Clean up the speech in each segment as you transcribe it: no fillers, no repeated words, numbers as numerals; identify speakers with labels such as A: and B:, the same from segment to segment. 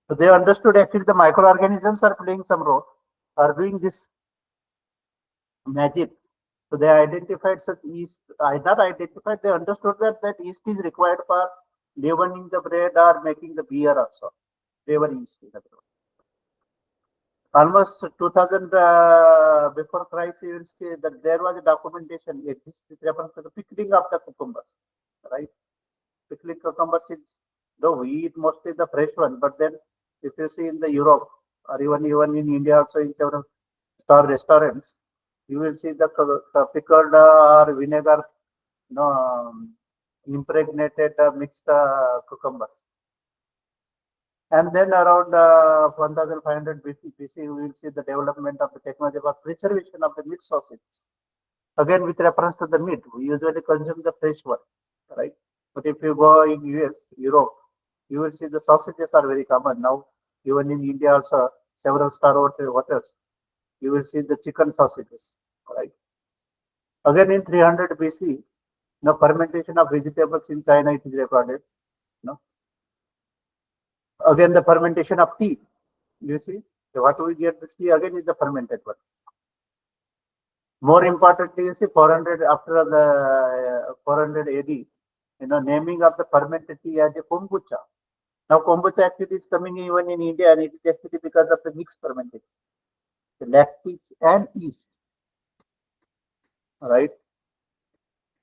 A: So they understood actually the microorganisms are playing some role, are doing this magic. So they identified such yeast. I not identified. They understood that yeast is required for leavening the bread or making the beer also. They were yeast. In other words. Almost 2000 before Christ, you will see that there was a documentation exists with reference to the pickling of the cucumbers, right? Pickling cucumbers is though we eat mostly the fresh one, but then if you see in the Europe or even in India also in several star restaurants, you will see the pickled or vinegar, you know, impregnated mixed cucumbers. And then around 1500 BC, we will see the development of the technology for preservation of the meat sausages. Again, with reference to the meat, we usually consume the fresh one, right? But if you go in US, Europe, you will see the sausages are very common now. Even in India, also several star hotels, you will see the chicken sausages, right? Again, in 300 BC, fermentation of vegetables in China it is recorded. No, again the fermentation of tea. You see, so what we get this tea again is the fermented one. More importantly, you see 400 after the 400 AD, naming of the fermented tea as a kombucha. Now kombucha actually is coming even in India, and it is actually because of the mixed fermentation, the lactics and yeast, right?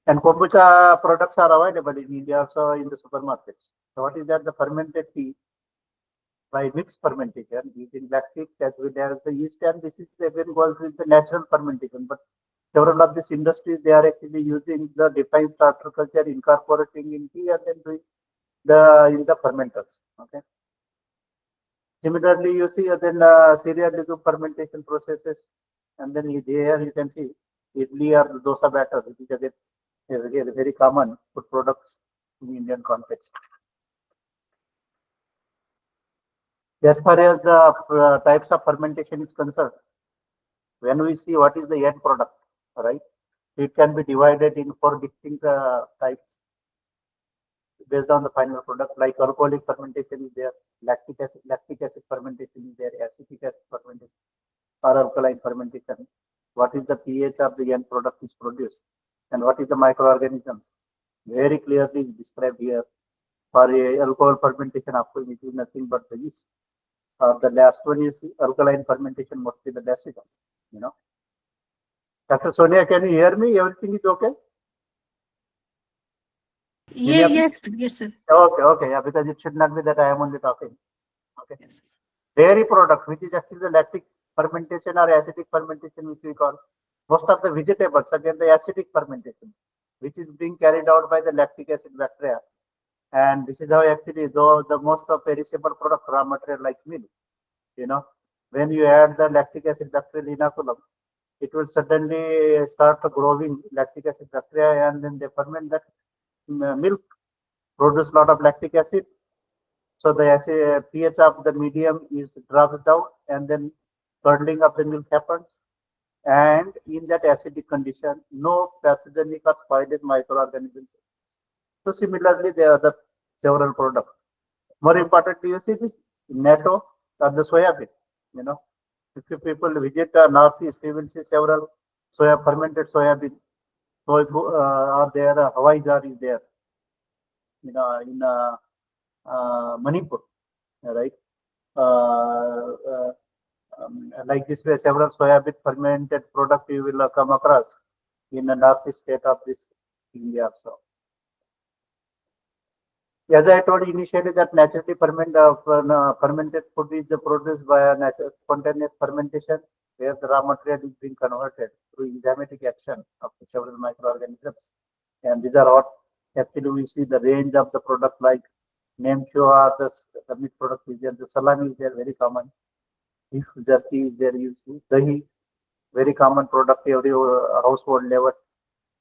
A: And kombucha products are available in India also in the supermarkets. So what is that? The fermented tea by mixed fermentation using lactics as well as the yeast, and this is again goes with the natural fermentation. But several of these industries they are actually using the defined starter culture, incorporating in tea and then doing the in the fermenters. Okay. Similarly, you see then cereal legume fermentation processes, and then there you can see idli or dosa batter, which is again a very common food products in Indian context. As far as the types of fermentation is concerned, when we see what is the end product, right? It can be divided in four distinct types based on the final product. Like alcoholic fermentation is there, lactic acid fermentation is there, acetic acid fermentation, or alkaline fermentation. What is the pH of the end product is produced, and what is the microorganisms? Very clearly is described here. For alcohol fermentation, of course, it is nothing but the yeast. The last one is alkaline fermentation, mostly the acetone. You know. Dr. Sonia, can you hear me? Everything is okay?
B: Yeah, yes, yes, sir.
A: Okay, okay, yeah, because it should not be that I am only talking. Okay.
B: Yes.
A: Dairy product, which is actually the lactic fermentation or acidic fermentation, which we call most of the vegetables, again the acidic fermentation, which is being carried out by the lactic acid bacteria. And this is how actually, though the most of perishable product, raw material like milk, you know, when you add the lactic acid bacteria inoculum, it will suddenly start growing lactic acid bacteria, and then they ferment that milk, produce a lot of lactic acid. So the acid, pH of the medium is drops down, and then curdling of the milk happens. And in that acidic condition, no pathogenic or spoilage microorganisms. So similarly, there are the several products. More importantly, you see this natto or the soya bean. You know, if you people visit northeast, you will see several fermented soya bean. Soy are there, Hawaii jar is there. In Manipur, right? Like this way, several soybean fermented product you will come across in the northeast state of this India also. As I told initially that naturally fermented food is produced by a natural spontaneous fermentation where the raw material is being converted through enzymatic action of the several microorganisms. And these are what actually we see the range of the product like name or the meat product is there, the salami is there, very common. Beef jerky is there, you see. Dahi, very common product every household level.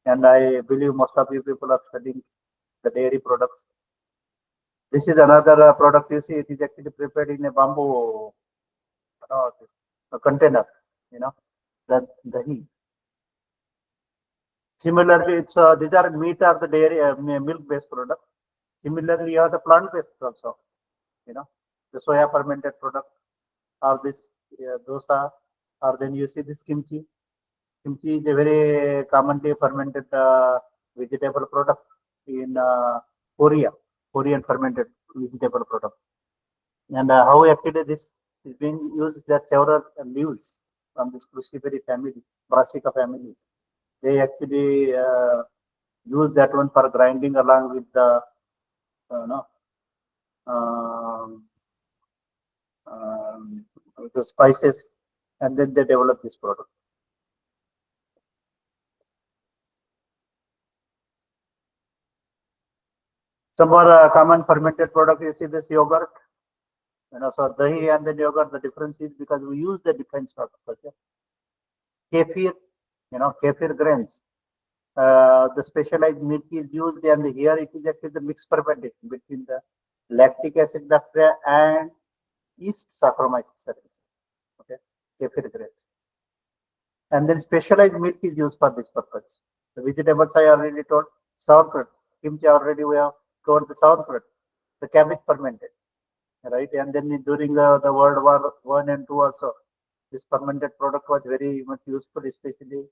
A: And I believe most of you people are studying the dairy products. This is another product you see. It is actually prepared in a bamboo a container. You know, the dahi. Similarly, it's these are meat or the dairy milk-based product. Similarly, you have the plant-based also. You know, the soya fermented product, or this dosa, or then you see this kimchi. Kimchi is a very commonly fermented vegetable product in Korea, Korean fermented vegetable product. And how actually this is being used, there are several leaves from this crucifery family, brassica family. They actually use that one for grinding along with the no, um, um, the spices, and then they develop this product. Some more common fermented product, you see this yogurt. So dahi and then yogurt, the difference is because we use the different sort of culture. Kefir, kefir grains. The specialized milk is used, and here it is actually the mixed fermentation between the lactic acid bacteria and yeast Saccharomyces cerevisiae. Okay, kefir grains. And then specialized milk is used for this purpose. The vegetables I already told, sauerkraut, kimchi already we have told the sauerkraut, the cabbage fermented, right? And then during the World War One and Two also, this fermented product was very much useful, especially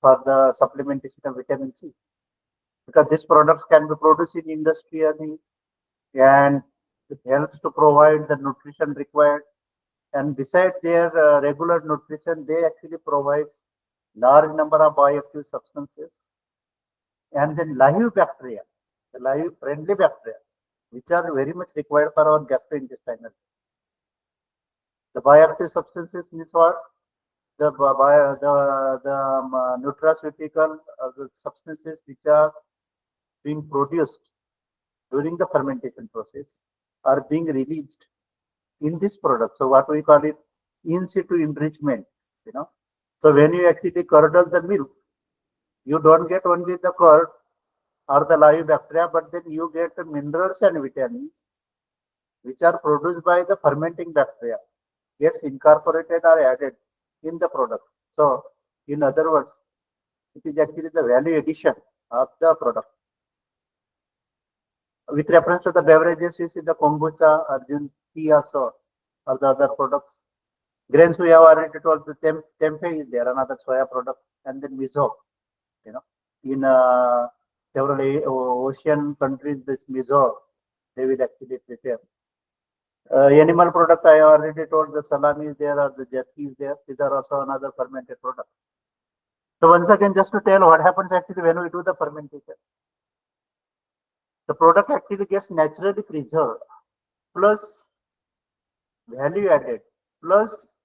A: for the supplementation of vitamin C, because these products can be produced in industry and it helps to provide the nutrition required. And besides their regular nutrition, they actually provide large number of bioactive substances and then live bacteria, the live friendly bacteria, which are very much required for our gastrointestinal. The bioactive substances means what? The nutraceutical the substances which are being produced during the fermentation process are being released in this product. So what we call it in situ enrichment, you know. So when you actually curdle the milk, you don't get only the curd or the live bacteria, but then you get the minerals and vitamins which are produced by the fermenting bacteria, gets incorporated or added in the product. So in other words, it is actually the value addition of the product. With reference to the beverages, you see the kombucha, Arjun tea also, or the other products. Grains we have already told, the tempeh is there, another soya product, and then miso. In several ocean countries, this miso they will actually prepare. Animal product I already told, the salami is there or the jerky is there. These are also another fermented product. So once again, just to tell what happens actually when we do the fermentation, the product actually gets naturally preserved, plus value added, plus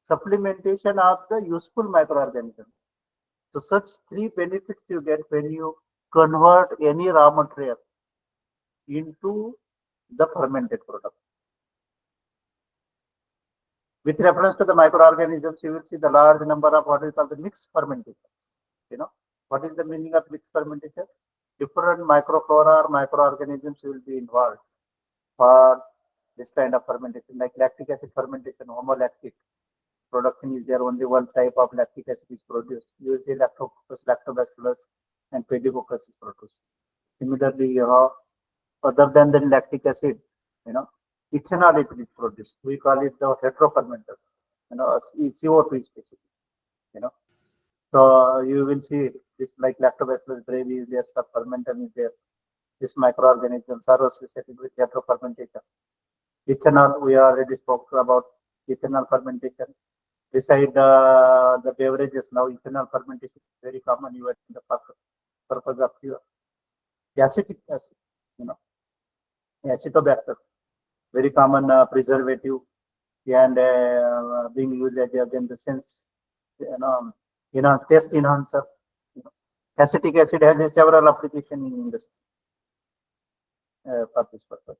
A: supplementation of the useful microorganisms. So such three benefits you get when you convert any raw material into the fermented product. With reference to the microorganisms, you will see the large number of what is called the mixed fermentations. What is the meaning of mixed fermentation? Different microflora or microorganisms will be involved for this kind of fermentation, like lactic acid fermentation, homolactic production is there, only one type of lactic acid is produced. You will see lactobacillus, lactobacillus, and pediococcus is produced. Similarly, other than the lactic acid, ethanol is produced. We call it the heterofermenters, CO2 especially, you know. So you will see this like lactobacillus brevis is there, subfermentum is there. These microorganisms are associated with heterofermentation. Ethanol, we already spoke about ethanol fermentation. Beside the beverages, now ethanol fermentation is very common even in the purpose of cure. Acetic acid, acetobacter, very common preservative and being used as again the sense, taste enhancer. Acetic acid has several applications in industry for this purpose.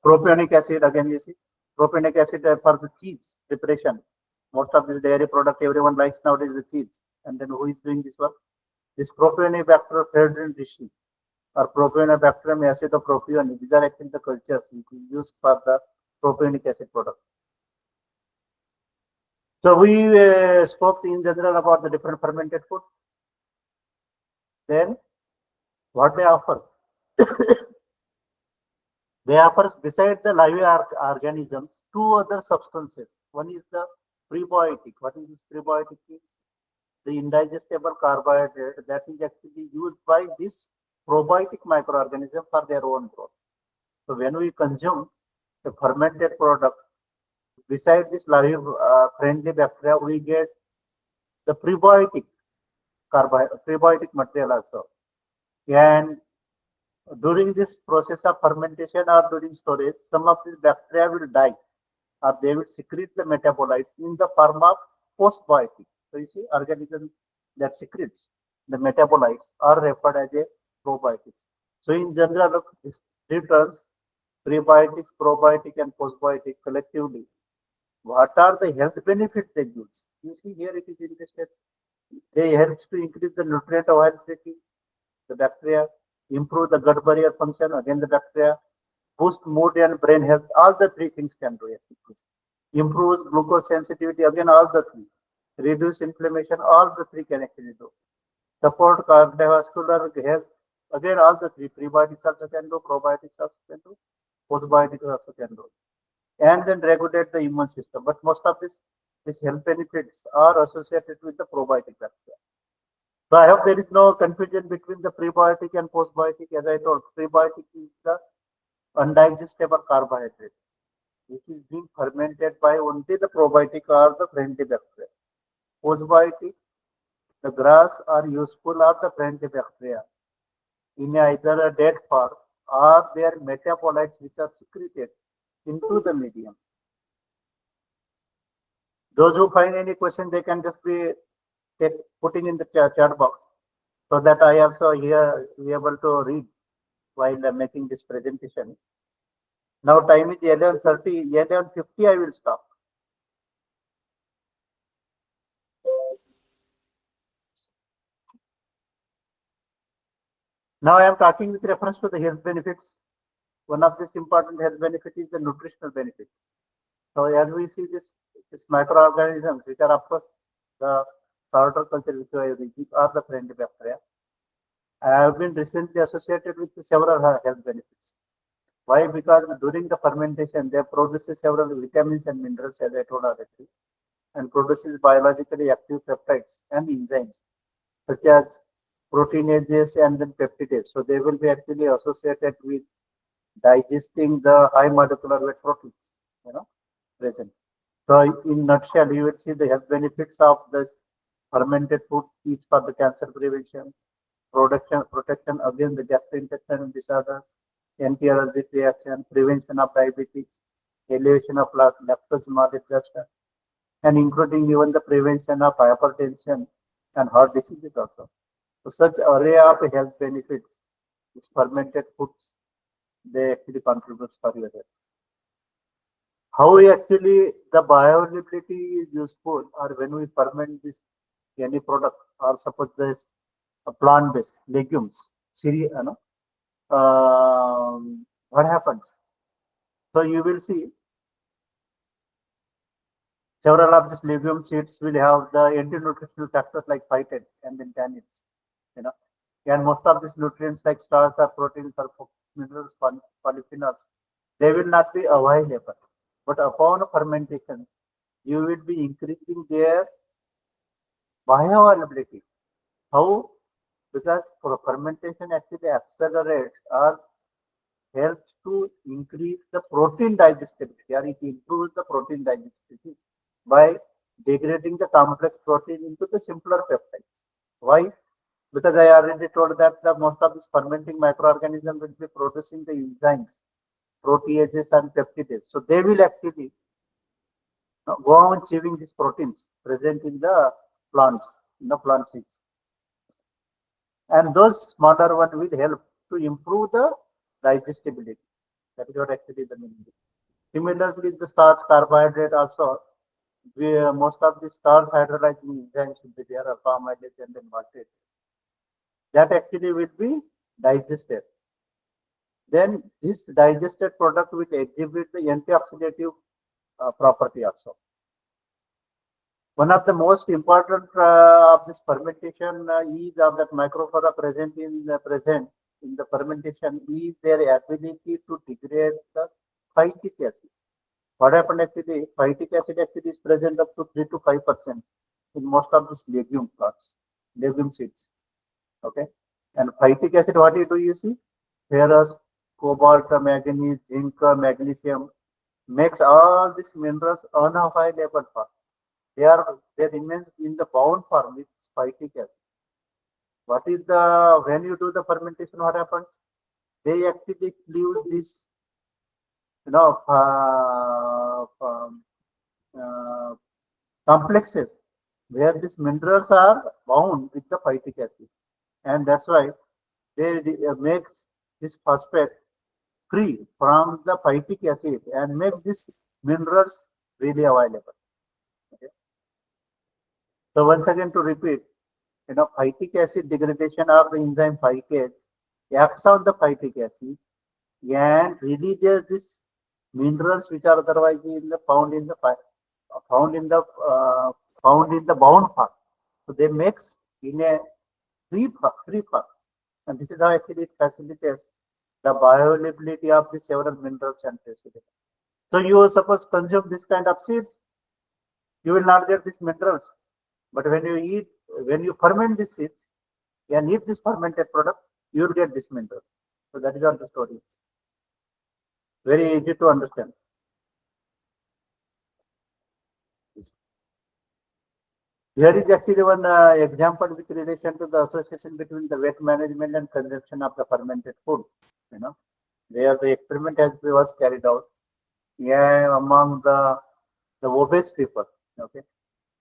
A: Propionic acid, again you see, propionic acid for the cheese preparation. Most of this dairy product everyone likes nowadays the cheese. And then who is doing this work? This Propionibacter frederici or Propionibacterium acidopropionic. These are actually the cultures which is used for the propionic acid product. So we spoke in general about the different fermented food. Then what they offer? They offer, beside the live organisms, two other substances. One is the prebiotic. What is this prebiotic? Is the indigestible carbohydrate that is actually used by this probiotic microorganism for their own growth. So when we consume the fermented product, beside this live friendly bacteria, we get the prebiotic prebiotic material also. And during this process of fermentation or during storage, some of these bacteria will die or they will secrete the metabolites in the form of postbiotic. So you see, organisms that secretes the metabolites are referred as a probiotics. So in general, look, these three terms, prebiotics, probiotic, and postbiotic collectively, what are the health benefits they use? You see here it is interested. They help to increase the nutrient availability, the bacteria, improve the gut barrier function, again the bacteria, boost mood and brain health, all the three things can do it. Improves glucose sensitivity, again all the three. Reduce inflammation, all the three can actually do. Support cardiovascular health, again all the three. Prebiotics also can do, probiotics also can do, postbiotics also can do. And then regulate the immune system. But most of these health benefits are associated with the probiotic bacteria. So I hope there is no confusion between the prebiotic and postbiotic. As I told, prebiotic is the undigestible carbohydrate, which is being fermented by only the probiotic or the friendly bacteria. Postbiotic, the grass are useful or the friendly bacteria in either a dead form or their metabolites which are secreted into the medium. Those who find any question, they can just be putting in the chat box so that I also here be able to read while making this presentation. Now time is 11:30, 11:50 I will stop. Now I am talking with reference to the health benefits. One of this important health benefit is the nutritional benefit. So as we see this microorganisms, which are of course the starter culture which are the friendly bacteria, have been recently associated with several health benefits. Why? Because during the fermentation, they produce several vitamins and minerals, as I told already, and produces biologically active peptides and enzymes, such as proteinases and then peptidases. So they will be actually associated with digesting the high molecular weight proteins, present. So in nutshell, you will see the health benefits of this fermented food is for the cancer prevention, protection against the gastrointestinal disorders, anti-allergic reaction, prevention of diabetes, elevation of lactose malabsorption, and including even the prevention of hypertension and heart diseases also. So such array of health benefits, these fermented foods, they actually contribute for your health. How actually the bioavailability is useful, or when we ferment this any product, or suppose this a plant-based legumes, cereal, what happens? So you will see several of these legume seeds will have the anti-nutritional factors like phytate and then tannins, you know, and most of these nutrients like starch or proteins or minerals, polyphenols, they will not be available. But upon fermentation, you will be increasing their bioavailability. How? Because for fermentation actually accelerates or helps to increase the protein digestibility, or it improves the protein digestibility by degrading the complex protein into the simpler peptides. Why? Because I already told that the most of this fermenting microorganism will be producing the enzymes, proteases and peptidases. So they will actually go on achieving these proteins present in the plants, in the plant seeds. And those smaller one will help to improve the digestibility. That is what actually the meaning. Similarly, the starch carbohydrate also, most of the starch hydrolyzing enzymes will be there, alpha amylase and then maltase. That actually will be digested. Then this digested product will exhibit the antioxidative property also. One of the most important of this fermentation is of that microflora present in the present in the fermentation is their ability to degrade the phytic acid. What happened actually? Phytic acid actually is present up to 3 to 5% in most of these legume plots, legume seeds. Okay, and phytic acid, what you see? Ferrous, cobalt, manganese, zinc, magnesium makes all these minerals unavailable for. They remain in the bound form with phytic acid. What is the when you do the fermentation? What happens? They actually lose this, you know, uh, complexes where these minerals are bound with the phytic acid, and that's why they makes this phosphate free from the phytic acid and make these minerals really available. Okay. So once again to repeat, phytic acid degradation of the enzyme phytase acts on the phytic acid and releases these minerals which are otherwise in the found in the uh, found in the bound form. So they mix in a free form, and this is how actually it facilitates the bioavailability of the several minerals and trace elements. So you suppose consume this kind of seeds, you will not get these minerals. But when you ferment these seeds and eat this fermented product, you will get this mineral. So that is what the story is. Very easy to understand. Here is actually one example with relation to the association between the weight management and consumption of the fermented food. You know, where the experiment was carried out, yeah, among the obese people. Okay,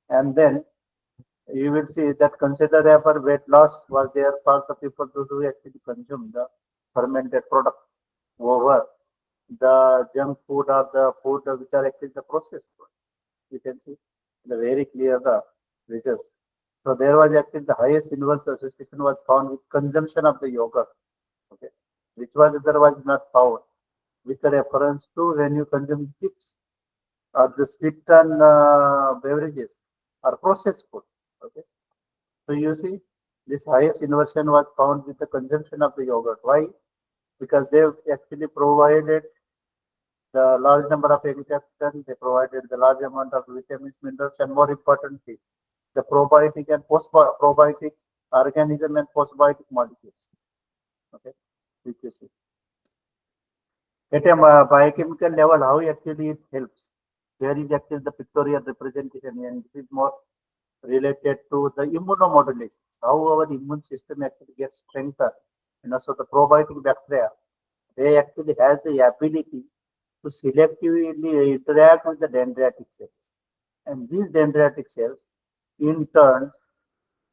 A: and then you will see that considerable weight loss was there for the people who actually consume the fermented product over the junk food or the food which are actually the processed food. You can see the very clear the results. So there was actually the highest inverse association was found with consumption of the yogurt, okay, which was otherwise not found with a reference to when you consume chips or the sweetened beverages or processed food. Okay, so you see this highest inversion was found with the consumption of the yogurt. Why? Because they actually provided the large number of antioxidants, they provided the large amount of vitamins, minerals, and more importantly, the probiotic and post-probiotics organism and postbiotic molecules. Okay, which you see. At a biochemical level, how actually it helps. There is actually the pictorial representation, and this is more related to the immunomodulation. How our immune system actually gets strengthened. So the probiotic bacteria, they actually has the ability to selectively interact with the dendritic cells. And these dendritic cells, in turn,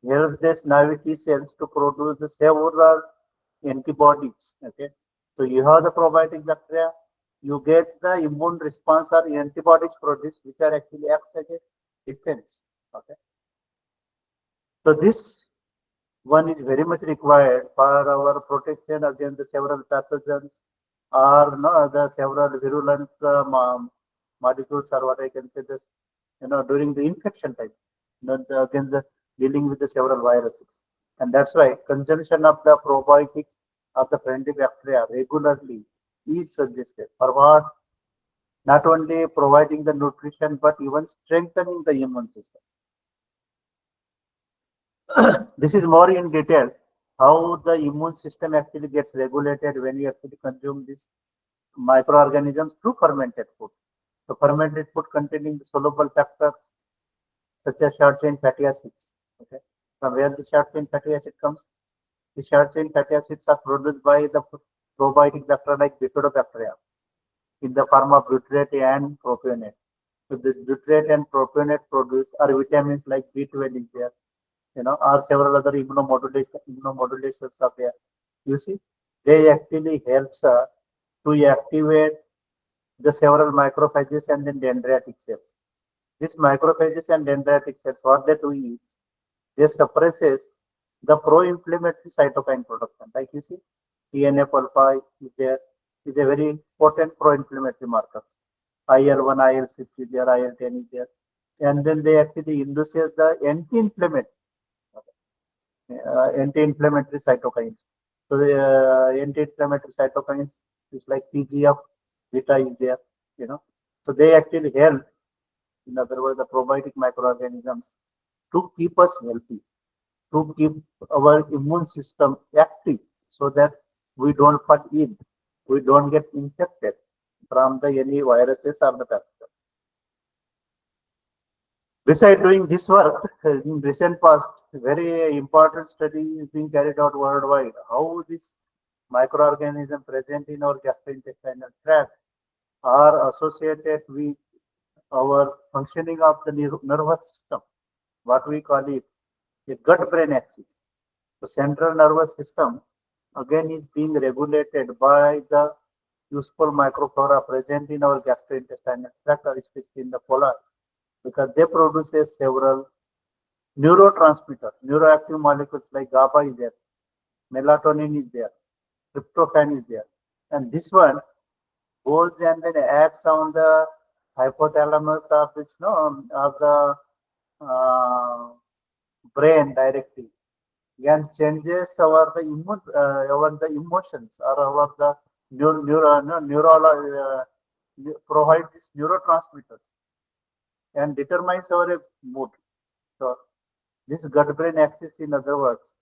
A: help these naive T cells to produce the several antibodies. Okay, so you have the probiotic bacteria, you get the immune response or antibodies produced, which are actually acts as a defense. Okay, so this one is very much required for our protection against the several pathogens or no, the several virulent molecules or what I can say this, during the infection time, against the dealing with the several viruses. And that's why consumption of the probiotics of the friendly bacteria regularly is suggested for what? Not only providing the nutrition, but even strengthening the immune system. This is more in detail how the immune system actually gets regulated when you actually consume these microorganisms through fermented food. So fermented food containing the soluble factors such as short chain fatty acids. Okay. From where the short chain fatty acid comes? The short chain fatty acids are produced by the probiotic bacteria like bifidobacteria in the form of butyrate and propionate. So the butyrate and propionate produce are vitamins like B12 is there, or several other immunomodulators are there. You see, they actually helps to activate the several macrophages and then dendritic cells. These macrophages and dendritic cells, what they do is they suppresses the pro-inflammatory cytokine production. Like you see, TNF-alpha is there, is a very important pro-inflammatory marker. IL-1, IL-6 is there, IL-10 is there. And then they actually induces the anti-inflammatory cytokines. So the anti-inflammatory cytokines is like TGF, beta is there, you know. So they actually help, in other words, the probiotic microorganisms to keep us healthy, to keep our immune system active so that we don't fall ill, we don't get infected from the any viruses or the bacteria. Besides doing this work, in recent past, very important study is being carried out worldwide. How this microorganism present in our gastrointestinal tract are associated with our functioning of the nervous system, what we call it a gut-brain axis. The central nervous system again is being regulated by the useful microflora present in our gastrointestinal tract, or especially in the colon, because they produce several neurotransmitters, neuroactive molecules like GABA is there, melatonin is there, tryptophan is there, and this one goes and then acts on the hypothalamus of this, no, of the brain directly, and changes our the our the emotions or our the provide these neurotransmitters and determines our mood. So this gut-brain axis, in other words,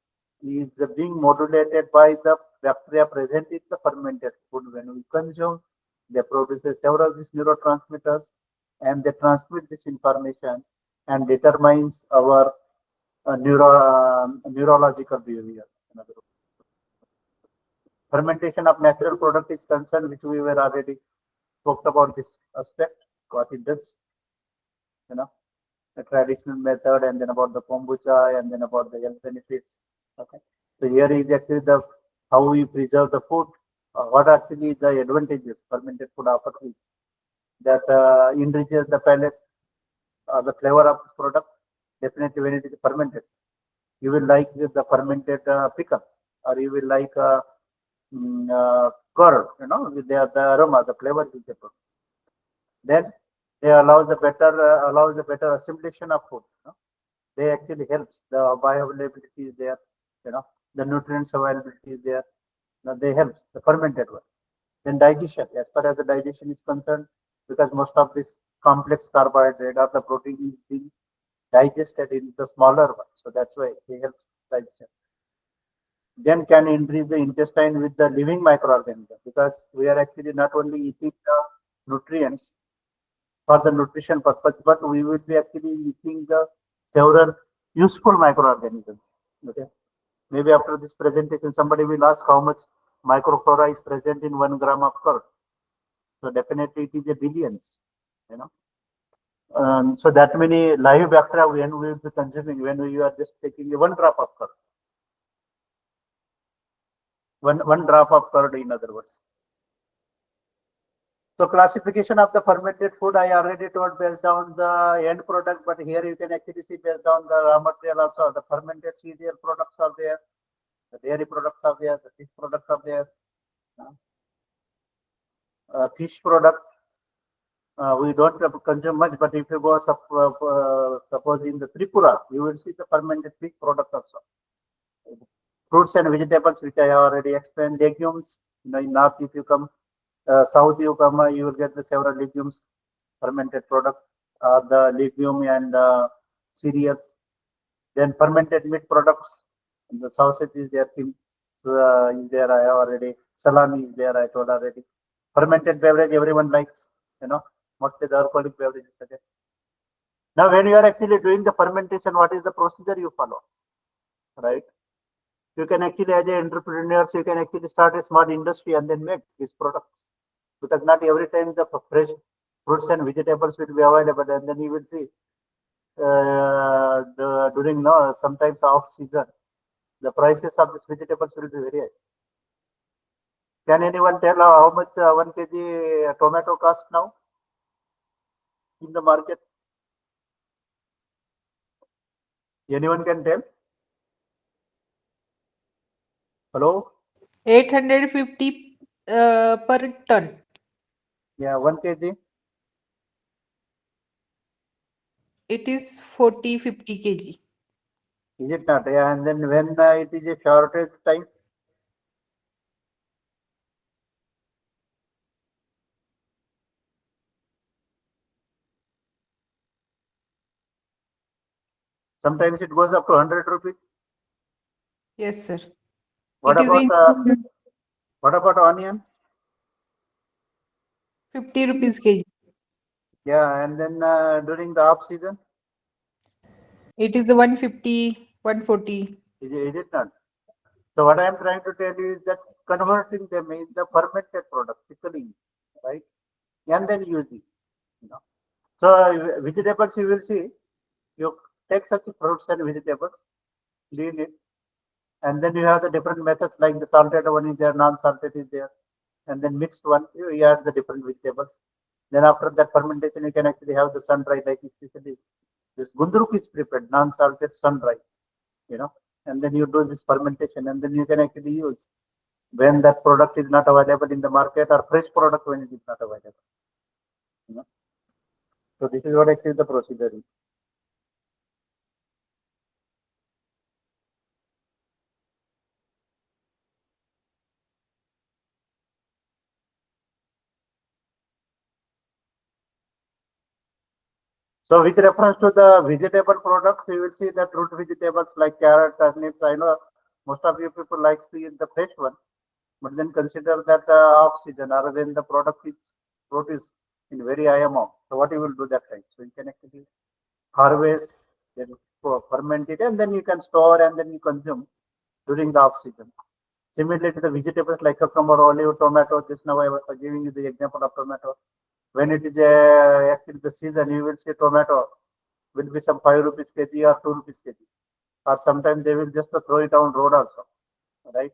A: is being modulated by the bacteria present in the fermented food. When we consume, they produce several of these neurotransmitters, and they transmit this information and determines our neurological behavior. In other words, fermentation of natural product is concerned, which we were already talked about this aspect, what it does, you know, the traditional method, and then about the kombucha, and then about the health benefits. Okay. So here is actually the how we preserve the food. What actually the advantages fermented food offers is that enriches the palate, the flavor of this product. Definitely, when it is fermented, you will like the fermented pickle, or you will like curd. You know, with the aroma, the flavor is different. Then they allows the better assimilation of food. You know? They actually helps the bioavailability is there, you know, the nutrients availability is there. Now they helps the fermented one. Then digestion, as far as the digestion is concerned, because most of this complex carbohydrate or the protein is being digested in the smaller one, so that's why they helps digestion. Then can increase the intestine with the living microorganism, because we are actually not only eating the nutrients for the nutrition purpose, but we will be actually eating the several useful microorganisms. Okay. Maybe after this presentation, somebody will ask how much microflora is present in 1 gram of curd. So definitely it is a billions, you know. So that many live bacteria when we will be consuming, when we are just taking a 1 drop of curd, one drop of curd, in other words. So classification of the fermented food, I already told based on the end product, but here you can actually see based on the raw material also. The fermented cereal products are there, the dairy products are there, the fish products are there, fish product. We don't consume much, but if you go suppose in the Tripura, you will see the fermented fish product also. Fruits and vegetables, which I have already explained. Legumes, you know, in north if you come, south you come, you will get the several legumes, fermented product, the legume and cereals. Then fermented meat products, the sausage is there, is there, I have already, salami is there, I told already. Fermented beverage, everyone likes, you know, mostly the alcoholic beverages again. Now, when you are actually doing the fermentation, what is the procedure you follow, right? You can actually, as an entrepreneur, you can actually start a small industry and then make these products, because not every time the fresh fruits and vegetables will be available, and then you will see during no sometimes off season, the prices of these vegetables will be very high. Can anyone tell how much 1 kg tomato cost now in the market? Anyone can tell? Hello?
B: 850 per ton.
A: Yeah, 1 kg.
B: It is 40-50 kg.
A: Is it not? Yeah, and then when it is a shortage time, Sometimes it goes up to 100 rupees.
B: Yes, sir.
A: What
B: It is
A: about
B: in
A: onion?
B: 50 rupees kg.
A: Yeah, and then during the off season,
B: It is 150, 140.
A: is it not? So what I am trying to tell you is that converting them in the fermented product, pickling, right, and then using, you know. So vegetables, you will see, you take such fruits and vegetables, clean it, and then you have the different methods like the salted one is there, non-salted is there, and then mixed one, you add the different vegetables. Then after that fermentation, you can actually have the sun dried, like especially this gundruk is prepared, non-salted sun dried, you know, and then you do this fermentation, and then you can actually use when that product is not available in the market or fresh product when it is not available. You know? So this is what actually the procedure is. So with reference to the vegetable products, you will see that root vegetables like carrot, turnips. I know most of you people likes to eat the fresh one, but then consider that off season or when the product is produced in very high amount. So what you will do that time? So you can actually harvest, then ferment it, and then you can store and then you consume during the off season. Similarly to the vegetables like cucumber, olive, tomato, just now I was giving you the example of tomato. When it is actually the season, you will see tomato will be some 5 rupees kg or 2 rupees kg. Or sometimes they will just throw it on road also, right?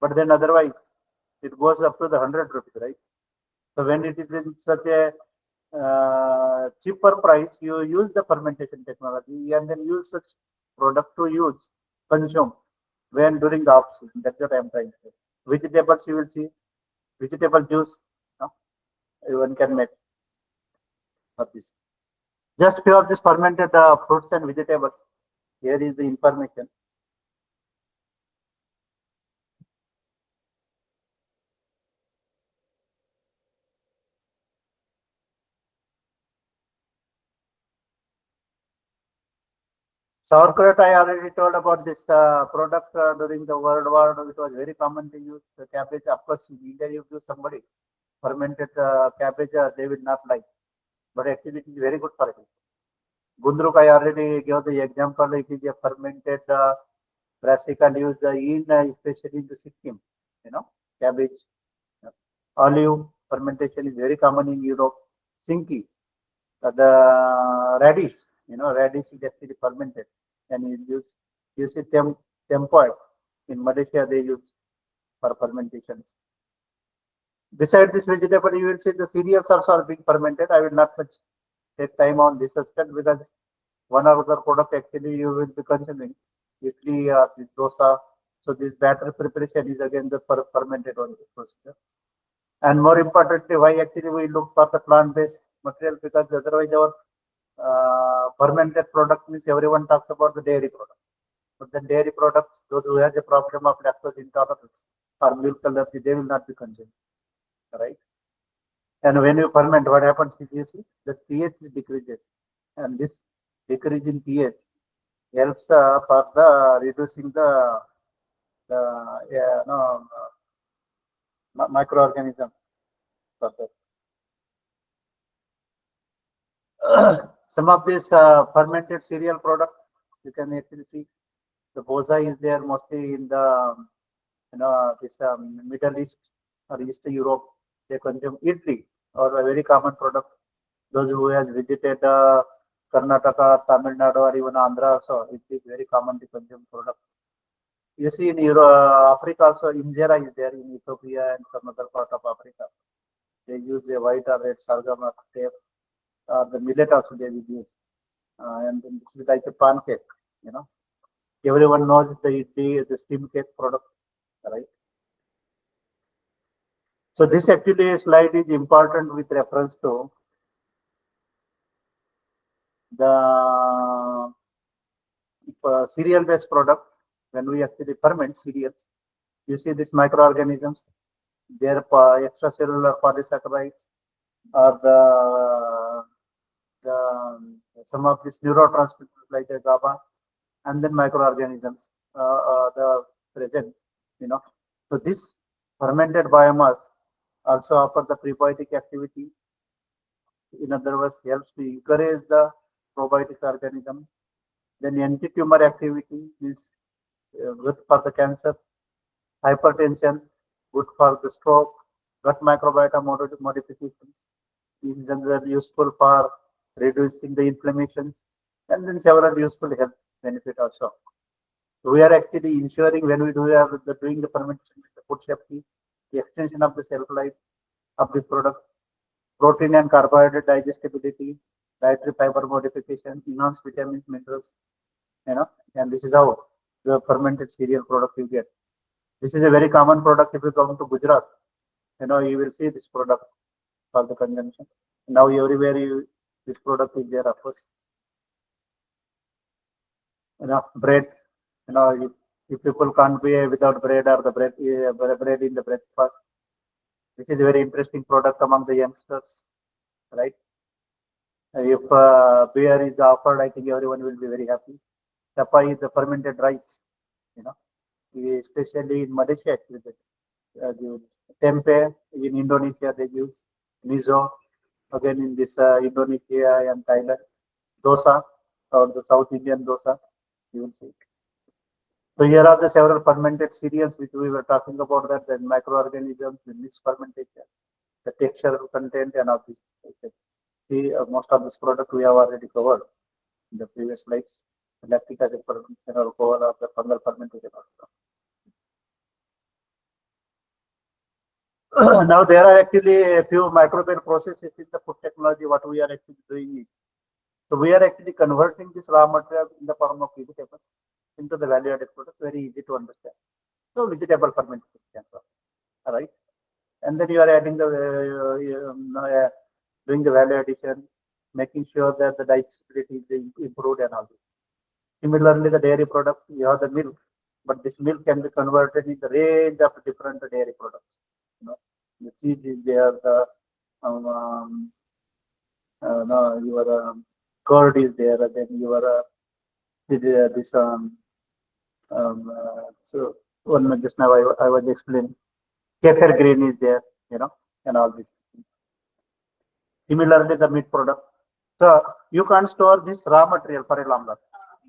A: But then otherwise, it goes up to the 100 rupees, right? So when it is in such a cheaper price, you use the fermentation technology and then use such product to use, consume when during the off season. That's what I'm trying to say. Vegetables, you will see vegetable juice, no? One can make of this. Just few of this fermented fruits and vegetables. Here is the information. Sauerkraut, I already told about this product during the World War. It was very common to use the cabbage. Of course, in India, you give somebody fermented cabbage, they will not like. But actually, it is very good for it. Gundruk, I already gave the example. It is a fermented brassica used in especially in the Sikkim, you know, cabbage. Olive fermentation is very common in Europe. Sinki, the radish, you know, radish is actually fermented and you see tempoid in Malaysia they use for fermentations. Beside this vegetable, you will see the cereals also are being fermented. I will not much take time on this aspect because one or other product actually you will be consuming idli or this dosa. So this batter preparation is again the fermented one procedure. And more importantly, why actually we look for the plant-based material because otherwise our fermented product means everyone talks about the dairy product. But then dairy products, those who has a problem of lactose intolerance or milk allergy, they will not be consumed, right? And when you ferment, what happens is you see the pH decreases, and this decrease in pH helps for the reducing the no, microorganism further. Some of these fermented cereal products you can actually see the boza is there mostly in the this Middle East or East Europe. They consume idli or a very common product. Those who has visited Karnataka, Tamil Nadu, or even Andhra also, it is very common to consume product. You see in Africa also, injera is there in Ethiopia and some other part of Africa. They use a white or red sorghum or tape, the millet also they will use. And then this is like a pancake, you know. Everyone knows the idli, the steam cake product, right? So this actually slide is important with reference to the cereal based product. When we actually ferment cereals, you see these microorganisms, their extracellular polysaccharides or the some of these neurotransmitters like the GABA, and then microorganisms the present, you know. So this fermented biomass also offer the prebiotic activity. In other words, helps to encourage the probiotic organism. Then anti-tumor activity is good for the cancer, hypertension, good for the stroke, gut microbiota modifications, in general useful for reducing the inflammations, and then several useful health benefit also. So we are actually ensuring when we do have the doing the fermentation with the food safety, the extension of the shelf life of the product, protein and carbohydrate digestibility, dietary fiber modification, enhanced vitamins, minerals, you know, and this is how the fermented cereal product you get. This is a very common product if you come to Gujarat, you know, you will see this product for the consumption. Now everywhere this product is there, of course. You know, bread, you know, if people can't be without bread or the bread in the breakfast, this is a very interesting product among the youngsters, right? If beer is offered, I think everyone will be very happy. Tapa is the fermented rice, you know, especially in Malaysia, actually, the tempe in Indonesia they use miso again in this Indonesia and Thailand, dosa or the South Indian dosa, you will see. So here are the several fermented cereals which we were talking about, that the microorganisms, the mixed fermentation, the texture content, and all these things. Okay. See, most of this product we have already covered in the previous slides. The lactic acid fermentation or cover of the fungal fermentation also. Now there are actually a few microbial processes in the food technology what we are actually doing is. So we are actually converting this raw material in the form of vegetables into the value-added product. Very easy to understand. So vegetable fermentation, all right. And then you are adding the doing the value addition, making sure that the digestibility is improved and all this. Similarly, the dairy product, you have the milk, but this milk can be converted in the range of different dairy products. You know, the cheese is there, the no, your curd is there, then your this so one minute, just now I was explaining. Kefir green is there, you know, and all these things. Similarly, the meat product. So you can't store this raw material for a longer,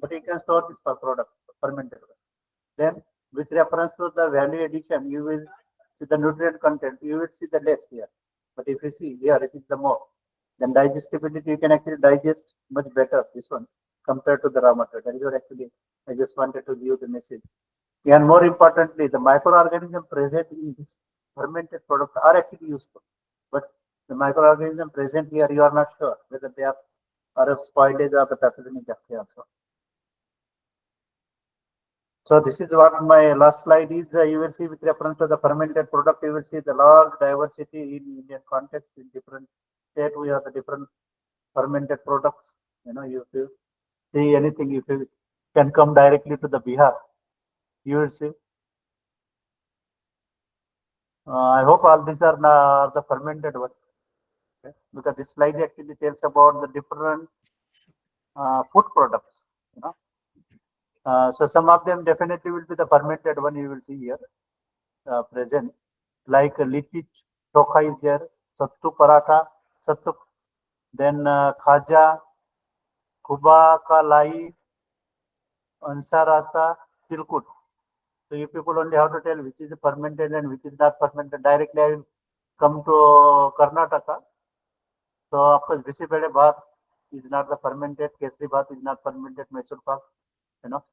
A: but you can store this for product fermented. Then, with reference to the value addition, you will see the nutrient content. You will see the less here, but if you see here, it is the more. Then digestibility, you can actually digest much better this one compared to the raw material. That is what actually I just wanted to give the message. And more importantly, the microorganism present in this fermented product are actually useful. But the microorganism present here, you are not sure whether they are of spoilage or the pathogenic bacteria also. So this is what my last slide is. You will see with reference to the fermented product, you will see the large diversity in Indian context. In different state, we have the different fermented products. You know, if you see anything, if you can come directly to the Bihar, you will see. I hope all these are the fermented ones, okay? Because this slide actually tells about the different food products. You know, so some of them definitely will be the fermented one. You will see here present, like litti chokha is there, sattu paratha, sattu, then khaja, kuba ka lai, ansarasa, tilkut. So you people only have to tell which is fermented and which is not fermented. Directly I will come to Karnataka. So of course, Bisibede Bhat is not the fermented, Kesri Bhat is not fermented, Mysore Pak, you know.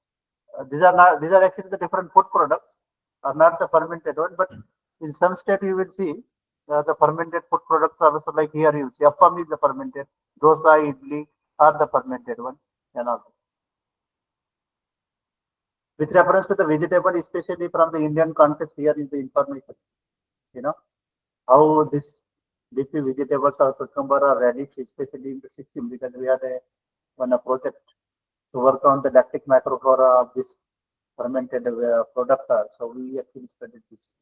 A: These are actually the different food products, are not the fermented one, but in some state you will see the fermented food products are also, like here you see appam is the fermented, dosa, idli are the fermented one, and all. With reference to the vegetable, especially from the Indian context, here is the information. You know how this leafy vegetables or cucumber or radish, especially in the Sikkim, because we had a project to work on the lactic microflora of this fermented product. So we actually studied this.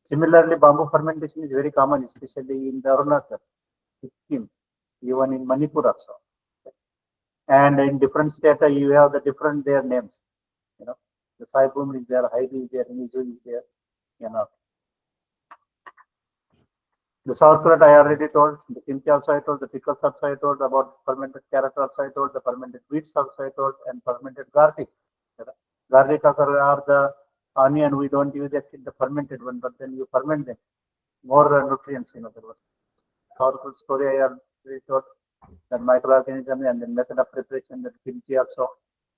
A: Similarly, bamboo fermentation is very common, especially in the Arunachal, Sikkim, even in Manipur also. And in different states, you have the different their names. You know, the Saibum is there, Heidi is there, Mizu is there. You know, the sauerkraut I already told, the kimchi also I told, the pickles also I told, about fermented carrot also I told, the fermented wheats also I told, and fermented garlic. Garlic are the onion, we don't use actually the fermented one, but then you ferment them. More nutrients, you know, there was sauerkraut story I already told, that microorganism and the method of preparation, that kimchi also.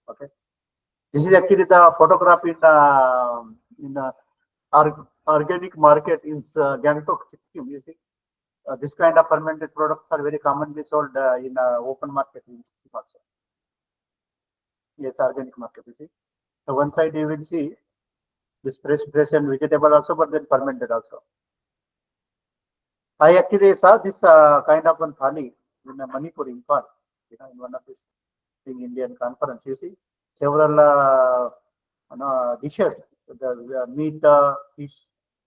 A: Okay. This is actually the photograph in organic market in Gangtok, Sikkim. You see, this kind of fermented products are very commonly sold in open market in Sikkim also. Yes, organic market. You see, so one side you will see this fresh and vegetable also, but then fermented also. I actually saw this kind of one thali in Manipur, Imphal, you know, in one of this Indian conference. You see, several dishes, the meat, fish,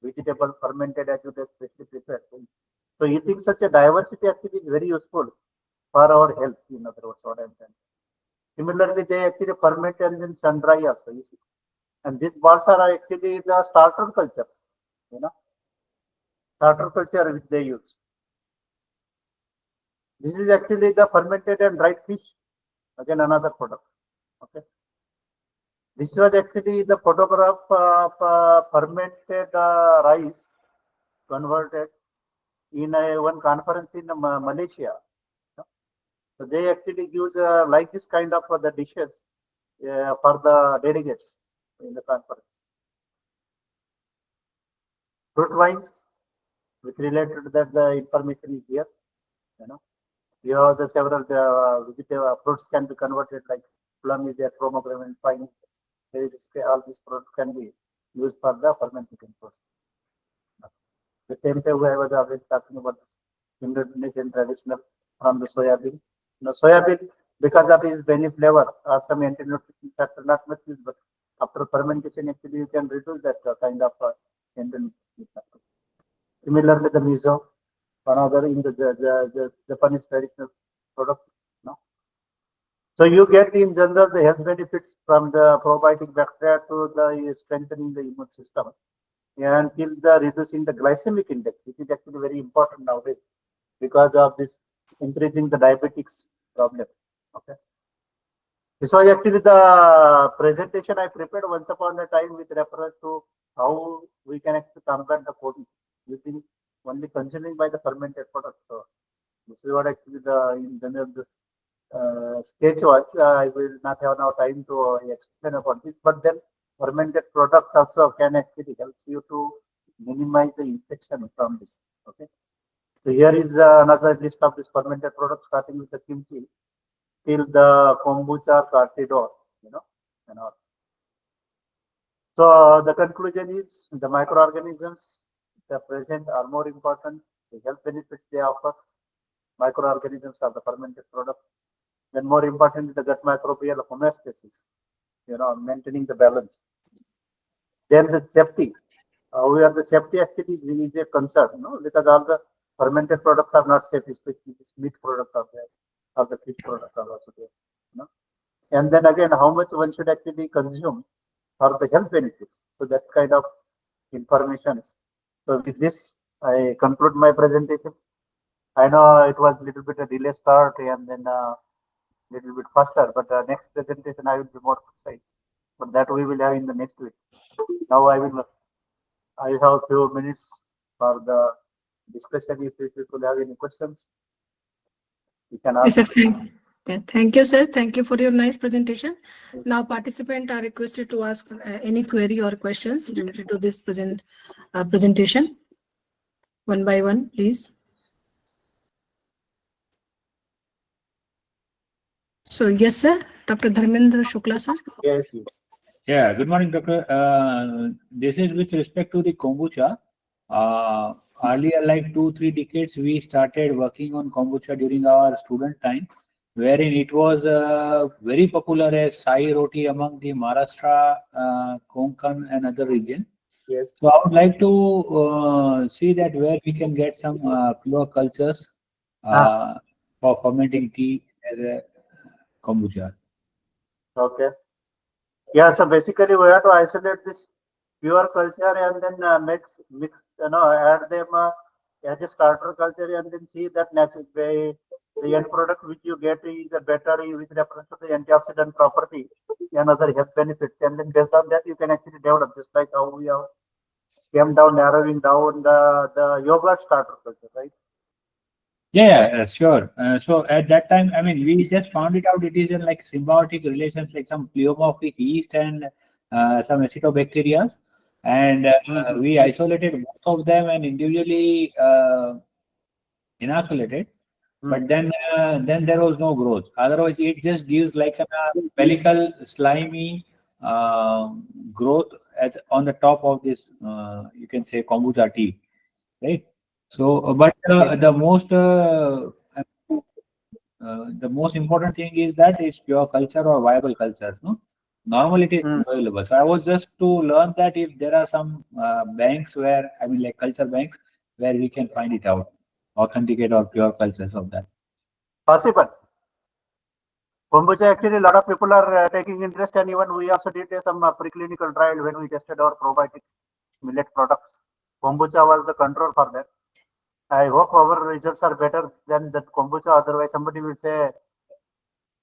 A: vegetable, fermented as you just prepared. So you think such a diversity actually is very useful for our health, in other words, what I'm saying. Similarly, they actually ferment and then sun dry also, you see. And these balls are actually the starter cultures, you know, starter culture which they use. This is actually the fermented and dried fish, again another product. Okay. This was actually the photograph of fermented rice converted in one conference in Malaysia. So they actually use like this kind of the dishes for the delegates in the conference. Fruit wines, which related to that the information is here. You know, you have the several vegetable fruits can be converted, like plum is there, pomegranate, pine. All these products can be used for the fermentation process. The same time, I was already talking about this Indonesian traditional from the soybean. Soybean, because of its benny flavor, some anti-nutrition factor not much used, but after fermentation, actually you can reduce that kind of anti-nutrition factor. Similarly, the miso, another in the Japanese traditional product. No? So you get in general the health benefits from the probiotic bacteria to the strengthening the immune system until the reducing the glycemic index, which is actually very important nowadays because of this increasing the diabetics problem. Okay. This was actually the presentation I prepared once upon a time with reference to how we can actually combat the COVID using only consuming by the fermented products. So this is what actually the in general this sketch was. I will not have now time to explain about this, but then fermented products also can actually help you to minimize the infection from this. Okay. So here is another list of these fermented products, starting with the kimchi till the kombucha, cartidor, you know, and all. So the conclusion is the microorganisms that present are more important. The health benefits they offer. Microorganisms are the fermented product. Then more important is the gut microbial homeostasis, you know, maintaining the balance. Then the safety. Where the safety actually is a concern, no? Because all the fermented products are not safe, especially this meat product are there, or the fish product are also there. You know? And then again, how much one should actually consume for the health benefits. So that kind of information. So with this, I conclude my presentation. I know it was a little bit a delay start and then little bit faster, but next presentation I will be more precise. But that we will have in the next week. Now I have few minutes for the discussion. If people have any questions, you can
C: Yes,
A: ask.
C: sir. Thank you, sir. Thank you for your nice presentation. Now, participants are requested to ask any query or questions related to this presentation. One by one, please. So, yes, sir. Dr. Dharmendra Shukla, sir.
A: Yes, yes.
D: Yeah, good morning, Doctor. This is with respect to the kombucha. Earlier, like 2-3 decades, we started working on kombucha during our student time, wherein it was very popular as sai roti among the Maharashtra, Konkan, and other region.
A: Yes.
D: So I would like to see that where we can get some pure cultures for fermenting tea. kombucha.
A: Okay. Yeah, so basically we have to isolate this pure culture and then mix, add them as a starter culture and then see that the end product which you get is a better with reference to the antioxidant property and other health benefits. And then based on that, you can actually develop, just like how we have came down, narrowing down the yogurt starter culture, right?
D: Yeah, sure. So at that time, I mean, we just found it out. It is in like symbiotic relations, like some pleomorphic yeast and some acetobacteria, and we isolated both of them and individually inoculated. But then there was no growth. Otherwise, it just gives like a pellicle, slimy growth on the top of this. You can say kombucha tea, right? So, but the most important thing is that it's pure culture or viable cultures. No, normally it is available. So I was just to learn that if there are some banks where, I mean, like culture banks where we can find it out, authenticate or pure cultures of that.
A: Possible. Kombucha, actually, a lot of people are taking interest, and even we also did some preclinical trial when we tested our probiotic millet products. Kombucha was the control for that. I hope our results are better than that kombucha. Otherwise, somebody will say,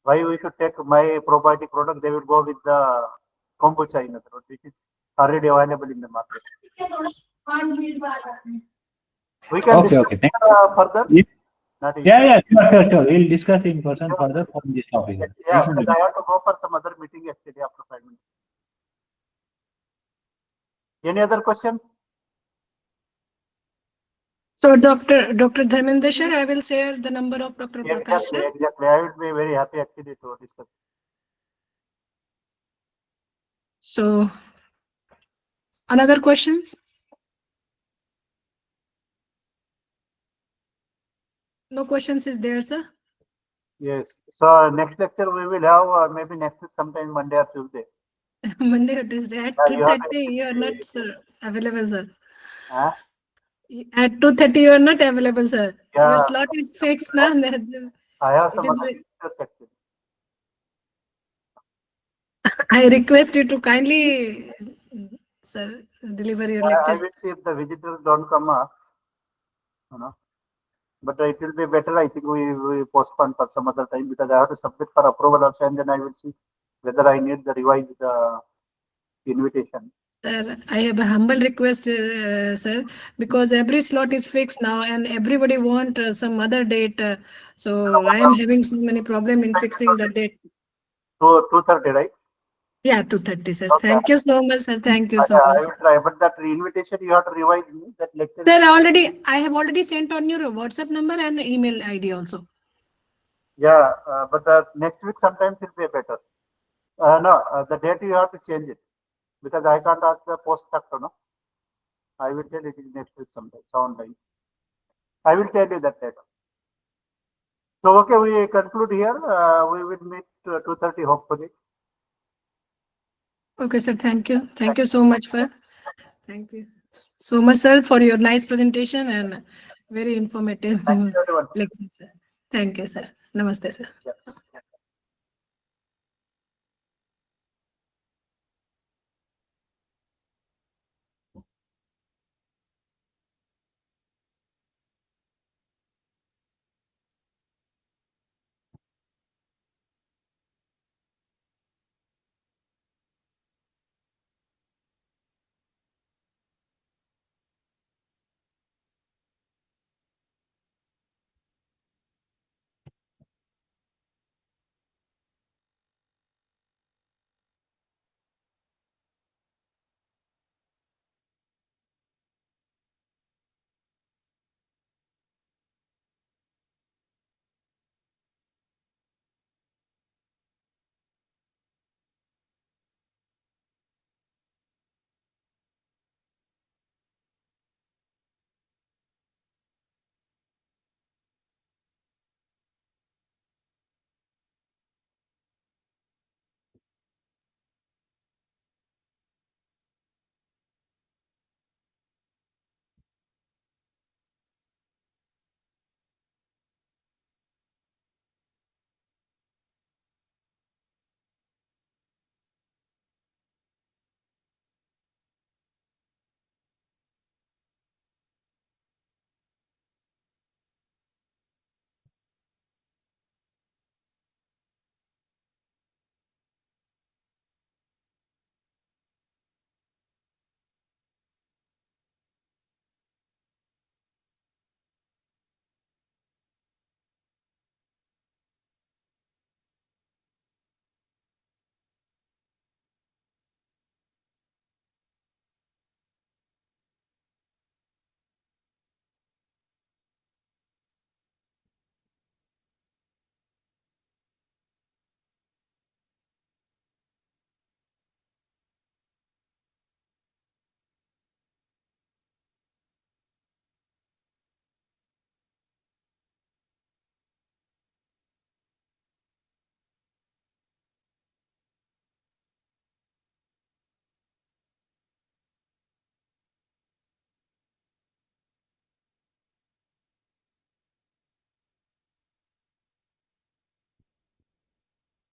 A: why we should take my probiotic product? They will go with the kombucha, in other words, which is already available in the market. We can
D: Okay,
A: discuss
D: okay. Thank
A: further.
D: you.
A: Not
D: Yeah, sure. We'll discuss in person further from this topic.
A: Yeah,
D: Thank you.
A: because I have to go for some other meeting actually after 5 minutes. Any other question?
C: So Dr. Dharmendra sir, I will share the number of Dr. Prakash
A: Exactly,
C: sir.
A: exactly. I would be very happy actually to discuss.
C: So another questions? No questions is there, sir?
A: Yes. So next lecture we will have maybe next week sometime Monday or Tuesday.
C: Monday or Tuesday at
A: Yeah, you have
C: 2:30 you are not available, sir.
A: Huh?
C: At 2:30 you are not available, sir.
A: Yeah.
C: Your slot is fixed now.
A: I have some
C: It is
A: other
C: very-
A: visitors actually.
C: I request you to kindly, sir, deliver your
A: I
C: lecture.
A: will see if the visitors don't come up, you know. But it will be better, I think we postpone for some other time because I have to submit for approval also and then I will see whether I need the revised invitation.
C: Sir, I have a humble request, sir, because every slot is fixed now and everybody want some other date. So I am having so many problem in fixing the date.
A: 2:30, right?
C: Yeah, 2:30, sir.
A: Okay.
C: Thank you so much, sir. Thank you so
A: I
C: much.
A: will try, but that invitation you have to revise me. That lecture.
C: Sir, I have already sent on your WhatsApp number and email ID also.
A: Yeah, but next week sometimes it will be better. No, the date you have to change it because I can't ask the post factor. No, I will tell it is next week sometime. Online. I will tell you that later. So okay, we conclude here. We will meet 2:30 hopefully.
C: Okay, sir. Thank you. Thank you so much for. Thank you so much, sir, for your nice presentation and very informative
A: Thank you everyone.
C: lecture, sir. Thank you, sir. Namaste, sir.
A: Yeah.